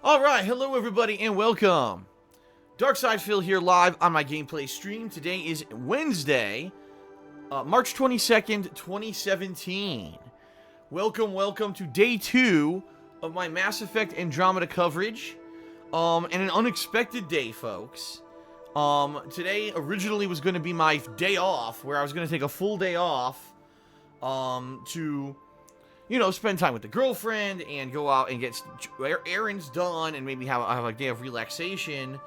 Alright, hello everybody and welcome. Darkside Phil here live on my gameplay stream. Today is Wednesday, March 22nd, 2017. Welcome to day 2 of my Mass Effect Andromeda coverage. And an unexpected day, folks. Today originally was going to be my day off, where I was going to take a full day off, to, you know, spend time with the girlfriend and go out and get errands done and maybe have a day of relaxation.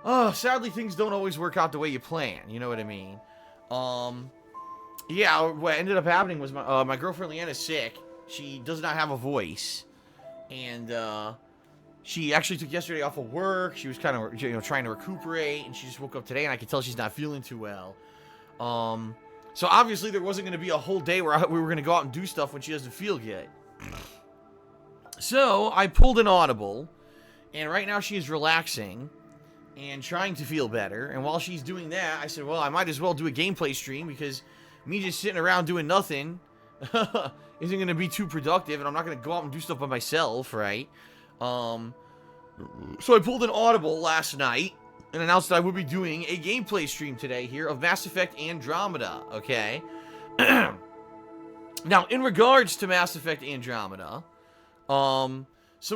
Sadly, things don't always work out the way you plan, you know what I mean? Yeah, what ended up happening was my girlfriend Leanna's sick. She does not have a voice, and, she actually took yesterday off of work. She was kind of, you know, trying to recuperate, and she just woke up today, and I could tell she's not feeling too well. So obviously there wasn't going to be a whole day where we were going to go out and do stuff when she doesn't feel good. So I pulled an audible, and right now she is relaxing and trying to feel better. And while she's doing that, I said, well, I might as well do a gameplay stream, because me just sitting around doing nothing isn't going to be too productive, and I'm not going to go out and do stuff by myself, right? So I pulled an audible last night and announced that I would be doing a gameplay stream today here of Mass Effect Andromeda, okay? Now, in regards to Mass Effect Andromeda, some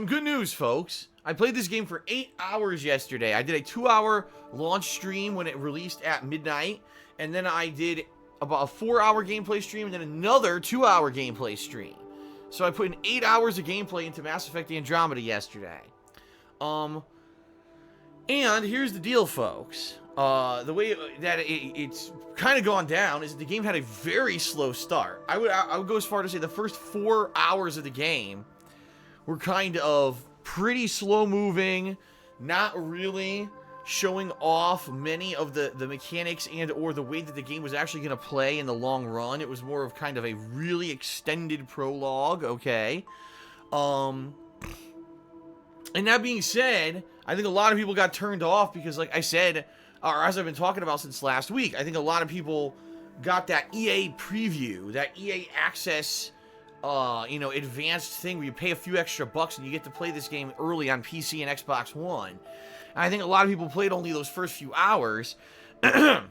good news, folks. I played this game for 8 hours yesterday. I did a 2-hour launch stream when it released at midnight, and then I did about a 4-hour gameplay stream and then another 2-hour gameplay stream. So I put in 8 hours of gameplay into Mass Effect Andromeda yesterday. And here's the deal, folks. The way that it's kind of gone down is that the game had a very slow start. I would go as far to say the first 4 hours of the game were kind of pretty slow moving, not really showing off many of the mechanics and or the way that the game was actually going to play in the long run. It was more of kind of a really extended prologue, okay? And that being said, I think a lot of people got turned off because, like I said, or as I've been talking about since last week, I think a lot of people got that EA preview, that EA access, you know, advanced thing where you pay a few extra bucks and you get to play this game early on PC and Xbox One. I think a lot of people played only those first few hours, and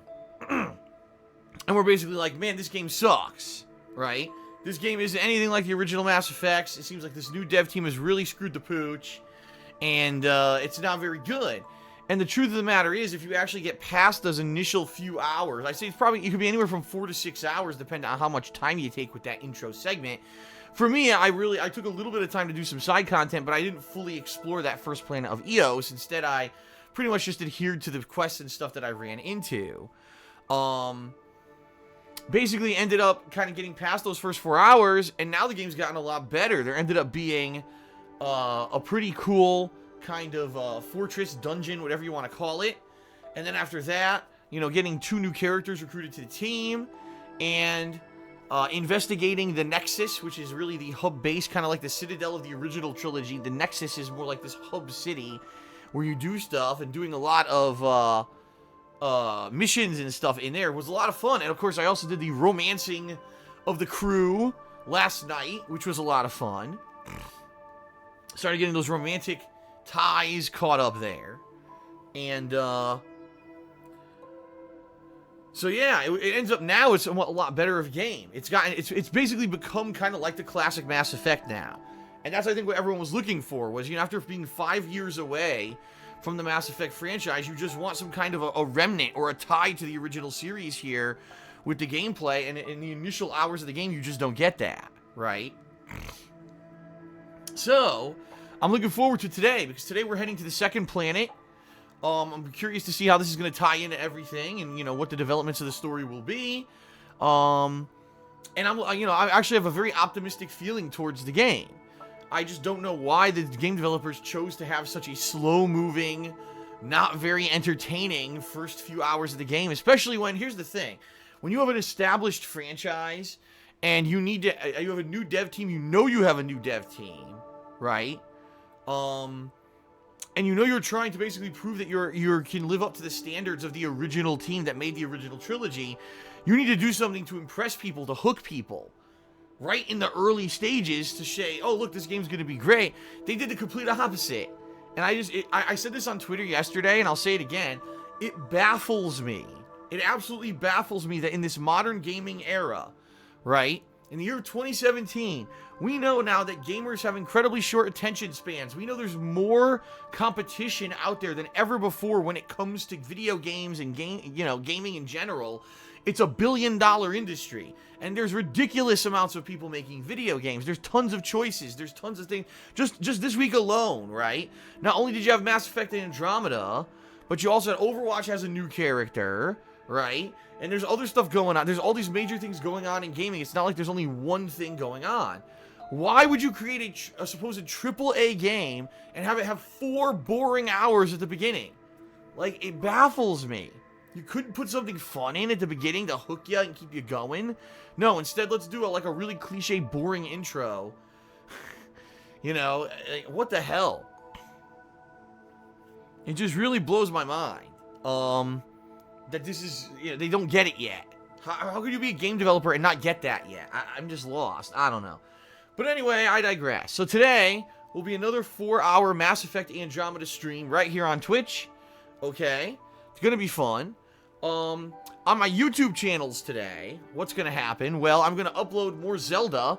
we're basically like, man, this game sucks, right? This game isn't anything like the original Mass Effects. It seems like this new dev team has really screwed the pooch, and it's not very good. And the truth of the matter is, if you actually get past those initial few hours, I say it could be anywhere from 4 to 6 hours, depending on how much time you take with that intro segment. For me, I took a little bit of time to do some side content, but I didn't fully explore that first planet of Eos. Instead, I pretty much just adhered to the quests and stuff that I ran into. Basically ended up kind of getting past those first 4 hours, and now the game's gotten a lot better. There ended up being a pretty cool kind of fortress, dungeon, whatever you want to call it. And then after that, you know, getting 2 new characters recruited to the team, and investigating the Nexus, which is really the hub base, kind of like the Citadel of the original trilogy. The Nexus is more like this hub city where you do stuff, and doing a lot of missions and stuff in there was a lot of fun. And of course, I also did the romancing of the crew last night, which was a lot of fun. Started getting those romantic ties caught up there. And so yeah, it ends up now it's a lot better of a game. It's basically become kind of like the classic Mass Effect now. And that's, I think, what everyone was looking for, was, you know, after being 5 years away from the Mass Effect franchise, you just want some kind of a remnant or a tie to the original series here with the gameplay, and in the initial hours of the game, you just don't get that, right? So, I'm looking forward to today, because today we're heading to the second planet. I'm curious to see how this is going to tie into everything, and, you know, what the developments of the story will be. And I actually have a very optimistic feeling towards the game. I just don't know why the game developers chose to have such a slow-moving, not very entertaining first few hours of the game, especially when, here's the thing, when you have an established franchise, and you have a new dev team, you know you have a new dev team, right? And you know you're trying to basically prove that you can live up to the standards of the original team that made the original trilogy. You need to do something to impress people, to hook people, right in the early stages, to say, oh, look, this game's going to be great. They did the complete opposite. And I said this on Twitter yesterday, and I'll say it again. It baffles me. It absolutely baffles me that in this modern gaming era, right, in the year 2017, we know now that gamers have incredibly short attention spans. We know there's more competition out there than ever before when it comes to video games and gaming in general. It's a billion-dollar industry, and there's ridiculous amounts of people making video games. There's tons of choices. There's tons of things. Just this week alone, right? Not only did you have Mass Effect Andromeda, but you also had Overwatch has a new character, right? And there's other stuff going on. There's all these major things going on in gaming. It's not like there's only one thing going on. Why would you create a supposed AAA game and have it have 4 boring hours at the beginning? Like, it baffles me. You couldn't put something fun in at the beginning to hook you and keep you going? No, instead let's do a really cliche, boring intro. You know, what the hell? It just really blows my mind. That this is, they don't get it yet. How could you be a game developer and not get that yet? I'm just lost. I don't know. But anyway, I digress. So today will be another 4-hour Mass Effect Andromeda stream right here on Twitch. Okay? It's gonna be fun. On my YouTube channels today, what's gonna happen? Well, I'm gonna upload more Zelda.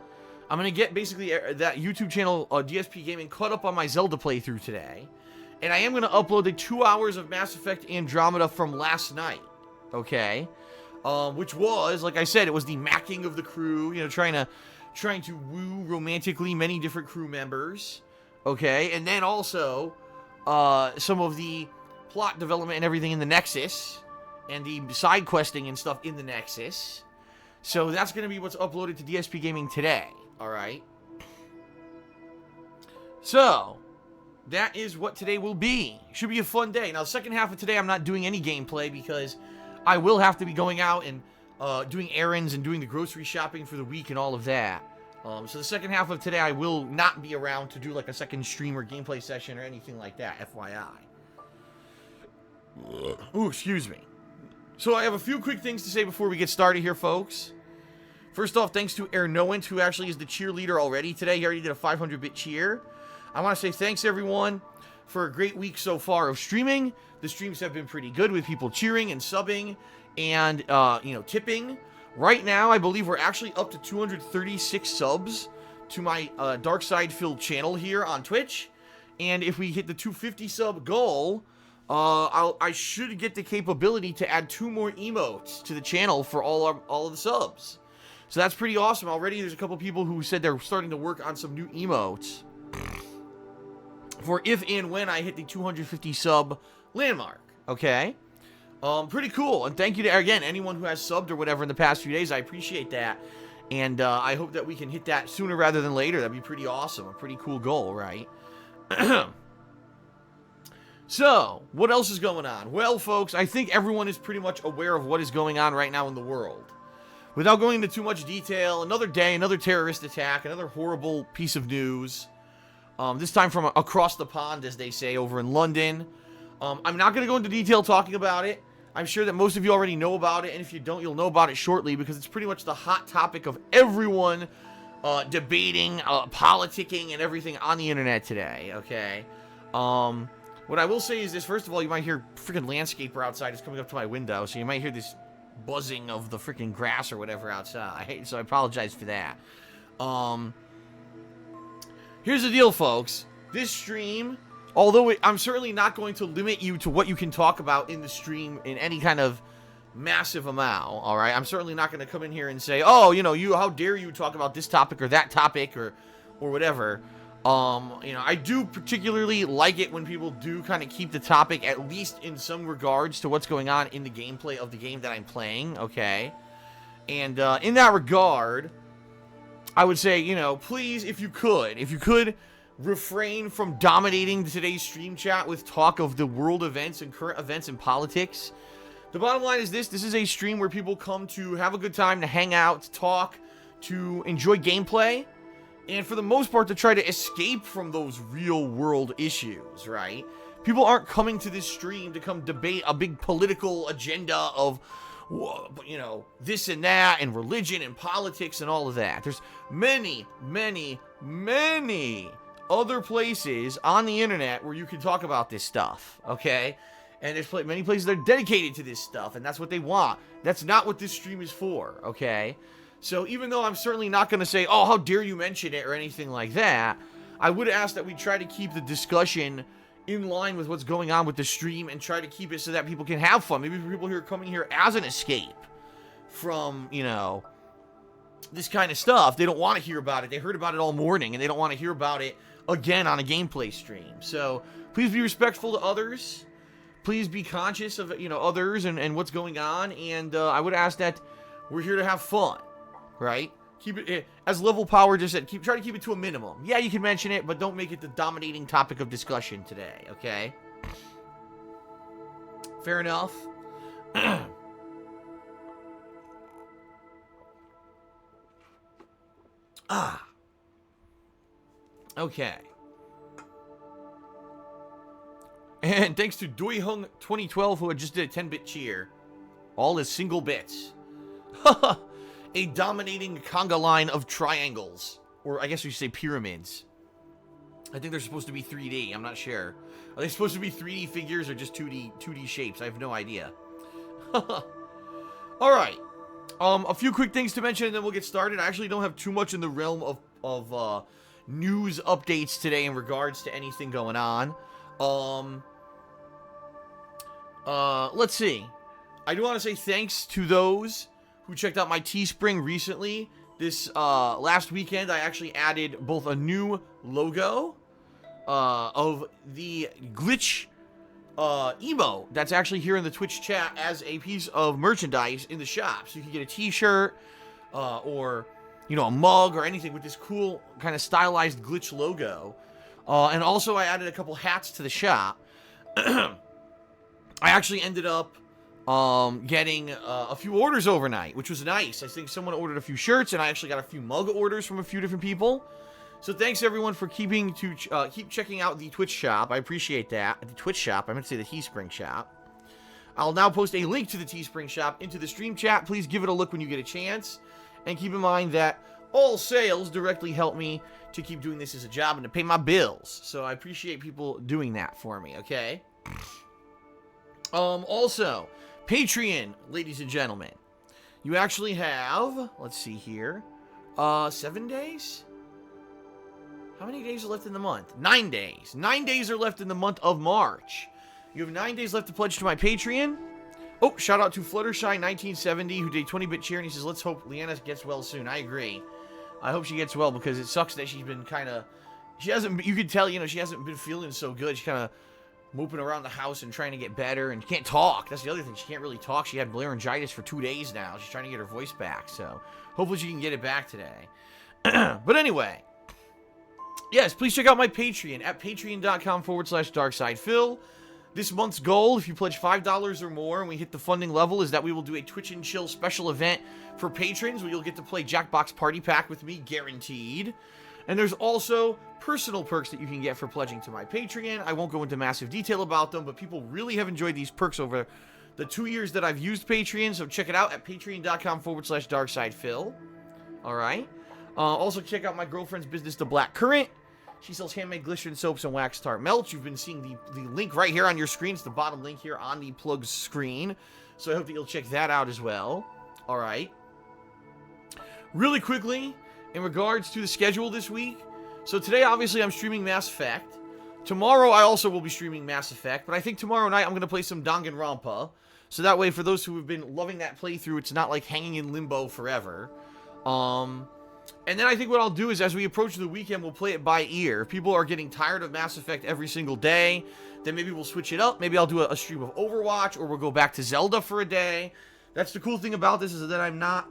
I'm gonna get basically that YouTube channel, DSPGaming, caught up on my Zelda playthrough today. And I am gonna upload the 2 hours of Mass Effect Andromeda from last night. Okay? Which was, like I said, it was the macking of the crew, trying to woo romantically many different crew members. Okay? And then also, some of the plot development and everything in the Nexus. And the side questing and stuff in the Nexus. So that's going to be what's uploaded to DSP Gaming today. Alright? So, that is what today will be. Should be a fun day. Now, the second half of today, I'm not doing any gameplay because I will have to be going out and doing errands and doing the grocery shopping for the week and all of that. So the second half of today, I will not be around to do like a second stream or gameplay session or anything like that, FYI. Ooh, excuse me. So I have a few quick things to say before we get started here, folks. First off, thanks to Ernoent, who actually is the cheerleader already today. He already did a 500-bit cheer. I want to say thanks, everyone, for a great week so far of streaming. The streams have been pretty good with people cheering and subbing and, tipping. Right now, I believe we're actually up to 236 subs to my Dark Side Filled channel here on Twitch. And if we hit the 250 sub goal, I should get the capability to add 2 more emotes to the channel for all of the subs. So that's pretty awesome. Already there's a couple people who said they're starting to work on some new emotes for if and when I hit the 250 sub landmark. Okay? Pretty cool. And thank you to, again, anyone who has subbed or whatever in the past few days. I appreciate that. And I hope that we can hit that sooner rather than later. That'd be pretty awesome. A pretty cool goal, right? So, what else is going on? Well, folks, I think everyone is pretty much aware of what is going on right now in the world. Without going into too much detail, another day, another terrorist attack, another horrible piece of news. This time from across the pond, as they say, over in London. I'm not going to go into detail talking about it. I'm sure that most of you already know about it, and if you don't, you'll know about it shortly, because it's pretty much the hot topic of everyone debating, politicking, and everything on the internet today, okay? What I will say is this. First of all, you might hear freaking landscaper outside. It's coming up to my window, so you might hear this buzzing of the freaking grass or whatever outside. So I apologize for that. Here's the deal, folks. This stream, although I'm certainly not going to limit you to what you can talk about in the stream in any kind of massive amount, all right? I'm certainly not going to come in here and say, oh, how dare you talk about this topic or that topic or whatever. I do particularly like it when people do kind of keep the topic, at least in some regards, to what's going on in the gameplay of the game that I'm playing, okay? And, in that regard, I would say, please, if you could refrain from dominating today's stream chat with talk of the world events and current events and politics. The bottom line is this is a stream where people come to have a good time, to hang out, to talk, to enjoy gameplay, and for the most part, to try to escape from those real-world issues, right? People aren't coming to this stream to come debate a big political agenda of, this and that, and religion and politics and all of that. There's many, many, many other places on the internet where you can talk about this stuff, okay? And there's many places that are dedicated to this stuff, and that's what they want. That's not what this stream is for, okay? So even though I'm certainly not going to say, oh, how dare you mention it or anything like that, I would ask that we try to keep the discussion in line with what's going on with the stream and try to keep it so that people can have fun. Maybe people who are coming here as an escape from, you know, this kind of stuff. They don't want to hear about it. They heard about it all morning, and they don't want to hear about it again on a gameplay stream. So please be respectful to others. Please be conscious of, you know, others and what's going on. And I would ask that we're here to have fun, right? Keep it, as Level Power just said, try to keep it to a minimum. Yeah, you can mention it, but don't make it the dominating topic of discussion today, okay? Fair enough? Okay. And thanks to Doihung2012 who had just did a 10-bit cheer. All is single bits. A dominating conga line of triangles. Or I guess we should say pyramids. I think they're supposed to be 3D. I'm not sure. Are they supposed to be 3D figures or just 2D shapes? I have no idea. Alright. A few quick things to mention and then we'll get started. I actually don't have too much in the realm of news updates today in regards to anything going on. Let's see. I do want to say thanks to those who checked out my Teespring recently. This last weekend, I actually added both a new logo of the glitch emo that's actually here in the Twitch chat as a piece of merchandise in the shop. So you can get a t-shirt or, you know, a mug or anything with this cool kind of stylized glitch logo. And also I added a couple hats to the shop. I actually ended up getting a few orders overnight, which was nice. I think someone ordered a few shirts, and I actually got a few mug orders from a few different people. So thanks everyone for keep checking out the Twitch shop. I appreciate that. The Twitch shop, I meant to say the Teespring shop. I'll now post a link to the Teespring shop into the stream chat. Please give it a look when you get a chance. And keep in mind that all sales directly help me to keep doing this as a job and to pay my bills. So I appreciate people doing that for me, okay? Also, Patreon, ladies and gentlemen. You actually have, let's see here, 7 days? How many days are left in the month? 9 days. 9 days are left in the month of March. You have 9 days left to pledge to my Patreon. Oh, shout out to Fluttershy1970 who did 20-bit cheer, and he says, let's hope Leanna gets well soon. I agree. I hope she gets well because it sucks that she's been kind of, you could tell, you know, she hasn't been feeling so good. She's kind of moping around the house and trying to get better and can't talk. That's the other thing. She can't really talk. She had laryngitis for 2 days now. She's trying to get her voice back. So hopefully she can get it back today. But anyway, yes, please check out my Patreon at patreon.com/darksidephil. This month's goal, if you pledge $5 or more and we hit the funding level, is that we will do a Twitch and Chill special event for patrons where you'll get to play Jackbox Party Pack with me, guaranteed. And there's also personal perks that you can get for pledging to my Patreon. I won't go into massive detail about them, but people really have enjoyed these perks over the 2 years that I've used Patreon, so check it out at patreon.com/darksidephil. Alright? Also check out my girlfriend's business, The Black Current. She sells handmade glycerin soaps and wax tart melts. You've been seeing the link right here on your screen. It's the bottom link here on the plug screen. So I hope that you'll check that out as well. Alright. Really quickly, in regards to the schedule this week. So today, obviously, I'm streaming Mass Effect. Tomorrow, I also will be streaming Mass Effect. But I think tomorrow night, I'm going to play some Danganronpa. So that way, for those who have been loving that playthrough, it's not like hanging in limbo forever. And then I think what I'll do is, as we approach the weekend, we'll play it by ear. If people are getting tired of Mass Effect every single day, then maybe we'll switch it up. Maybe I'll do a stream of Overwatch, or we'll go back to Zelda for a day. That's the cool thing about this, is that I'm not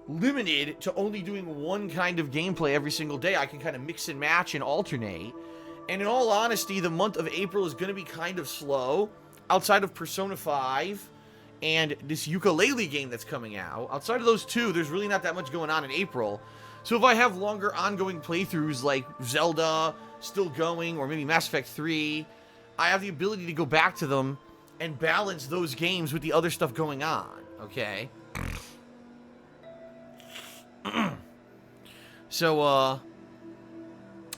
limited to only doing one kind of gameplay every single day. I can kind of mix and match and alternate. And in all honesty, the month of April is going to be kind of slow. Outside of Persona 5 and this ukulele game that's coming out, outside of those two, there's really not that much going on in April. So if I have longer ongoing playthroughs like Zelda still going, or maybe Mass Effect 3, I have the ability to go back to them and balance those games with the other stuff going on, okay? So,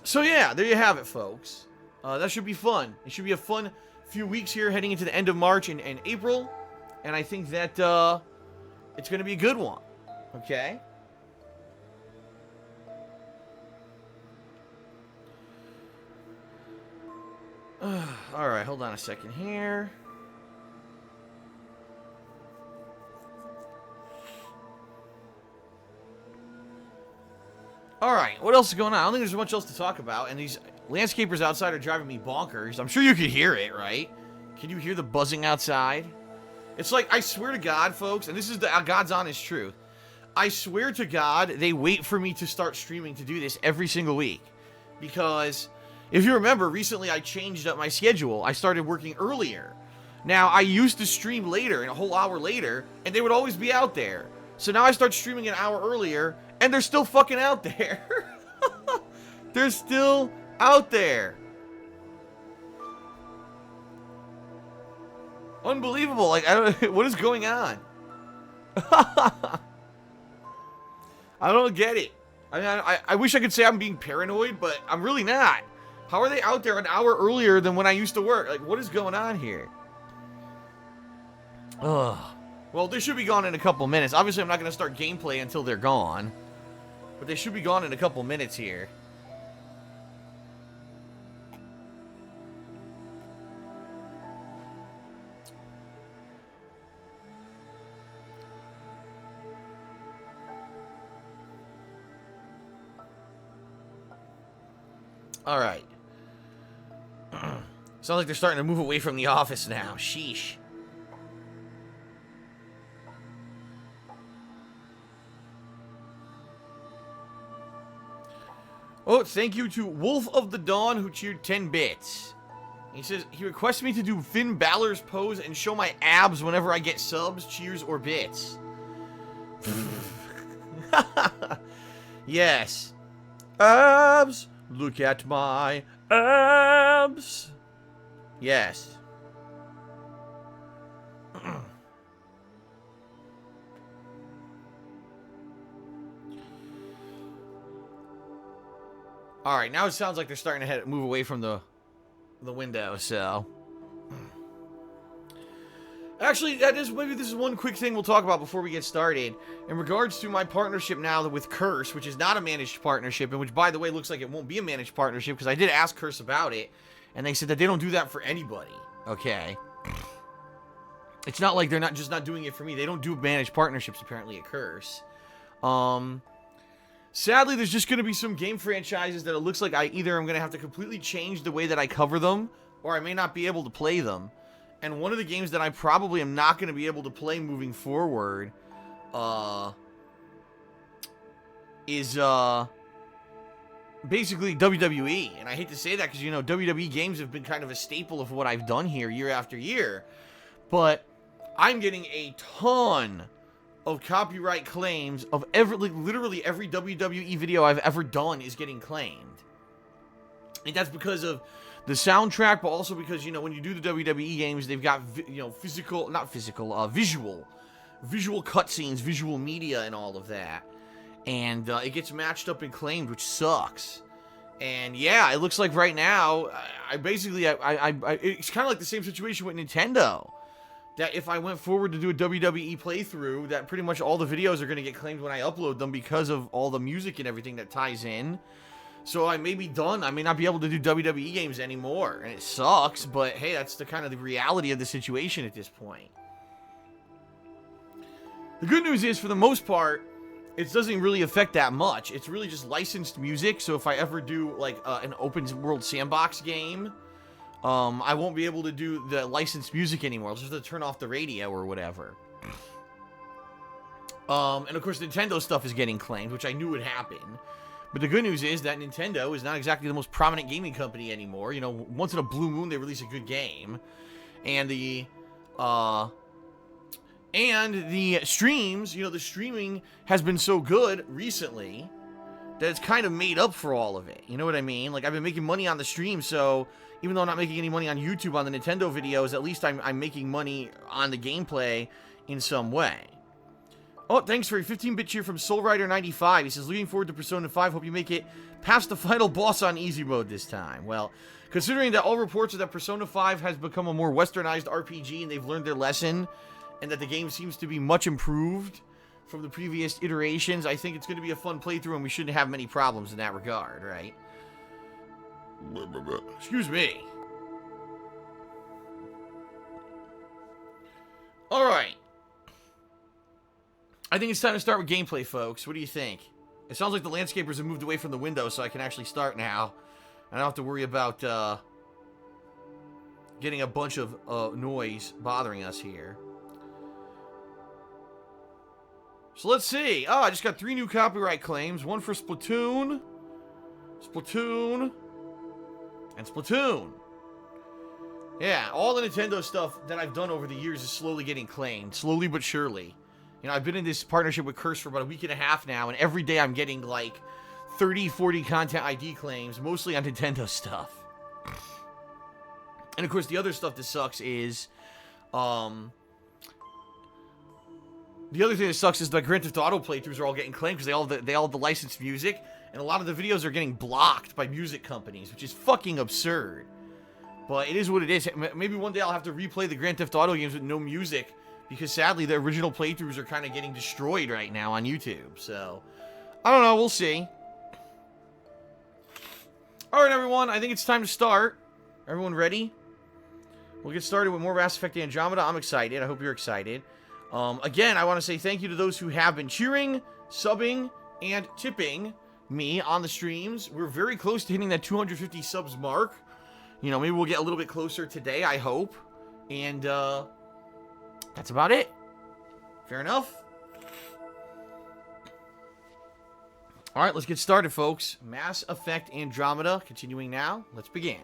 So yeah, there you have it, folks. That should be fun. It should be a fun few weeks here heading into the end of March and April. And I think that it's going to be a good one. Okay? Alright, hold on a second here. Alright, what else is going on? I don't think there's much else to talk about, and these landscapers outside are driving me bonkers. I'm sure you could hear it, right? Can you hear the buzzing outside? It's like, I swear to God, folks, and this is the God's honest truth. I swear to God, they wait for me to start streaming to do this every single week. Because, if you remember, recently I changed up my schedule. I started working earlier. Now, I used to stream later, and a whole hour later, and they would always be out there. So now I start streaming an hour earlier, and they're still fucking out there. They're still out there. Unbelievable. Like, I don't, what is going on? I don't get it. I wish I could say I'm being paranoid, but I'm really not. How are they out there an hour earlier than when I used to work? Like, what is going on here? Ugh. Well, they should be gone in a couple minutes. Obviously, I'm not going to start gameplay until they're gone. But they should be gone in a couple minutes here. Alright. Sounds like they're starting to move away from the office now. Sheesh. Oh, thank you to Wolf of the Dawn, who cheered 10 bits. He says, he requests me to do Finn Balor's pose and show my abs whenever I get subs, cheers, or bits. Yes. Abs! Look at my abs! Yes. Alright, now it sounds like they're starting to move away from the window, so... Actually, maybe this is one quick thing we'll talk about before we get started. In regards to my partnership now with Curse, which is not a managed partnership, and which, by the way, looks like it won't be a managed partnership, because I did ask Curse about it, and they said that they don't do that for anybody, okay? It's not like they're not doing it for me. They don't do managed partnerships, apparently, at Curse. Sadly, there's just going to be some game franchises that it looks like either I'm going to have to completely change the way that I cover them, or I may not be able to play them. And one of the games that I probably am not going to be able to play moving forward, is, basically WWE. And I hate to say that because, you know, WWE games have been kind of a staple of what I've done here year after year. But I'm getting a ton of copyright claims of literally every WWE video I've ever done is getting claimed. And that's because of the soundtrack, but also because, you know, when you do the WWE games, they've got, visual cutscenes, visual media, and all of that. And it gets matched up and claimed, which sucks. And yeah, it looks like right now, it's kind of like the same situation with Nintendo. That if I went forward to do a WWE playthrough, that pretty much all the videos are going to get claimed when I upload them because of all the music and everything that ties in. So I may be done. I may not be able to do WWE games anymore. And it sucks, but hey, that's the kind of the reality of the situation at this point. The good news is, for the most part, it doesn't really affect that much. It's really just licensed music, so if I ever do, like, an open world sandbox game, I won't be able to do the licensed music anymore. I'll just have to turn off the radio or whatever. And of course, Nintendo stuff is getting claimed, which I knew would happen. But the good news is that Nintendo is not exactly the most prominent gaming company anymore. You know, once in a blue moon, they release a good game. And the streams, you know, the streaming has been so good recently that it's kind of made up for all of it. You know what I mean? Like, I've been making money on the stream, so even though I'm not making any money on YouTube on the Nintendo videos, at least I'm making money on the gameplay in some way. Oh, thanks for a 15-bit cheer from SoulRider95. He says, looking forward to Persona 5. Hope you make it past the final boss on easy mode this time. Well, considering that all reports are that Persona 5 has become a more westernized RPG and they've learned their lesson, and that the game seems to be much improved from the previous iterations, I think it's going to be a fun playthrough and we shouldn't have many problems in that regard, right? Excuse me. Alright. I think it's time to start with gameplay, folks. What do you think? It sounds like the landscapers have moved away from the window, so I can actually start now. I don't have to worry about getting a bunch of noise bothering us here. So let's see. Oh, I just got 3 new copyright claims. One for Splatoon, and Splatoon. Yeah, all the Nintendo stuff that I've done over the years is slowly getting claimed. Slowly but surely. You know, I've been in this partnership with Curse for about a week and a half now, and every day I'm getting, like, 30, 40 content ID claims, mostly on Nintendo stuff. And, of course, the other stuff that sucks is, the other thing that sucks is the Grand Theft Auto playthroughs are all getting claimed because they all have the licensed music, and a lot of the videos are getting blocked by music companies, which is fucking absurd. But it is what it is. Maybe one day I'll have to replay the Grand Theft Auto games with no music, because sadly the original playthroughs are kind of getting destroyed right now on YouTube. So, I don't know. We'll see. Alright, everyone. I think it's time to start. Everyone ready? We'll get started with more Mass Effect Andromeda. I'm excited. I hope you're excited. Again, I want to say thank you to those who have been cheering, subbing, and tipping me on the streams. We're very close to hitting that 250 subs mark. You know, maybe we'll get a little bit closer today, I hope. And, that's about it. Fair enough. Alright, let's get started, folks. Mass Effect Andromeda, continuing now. Let's begin.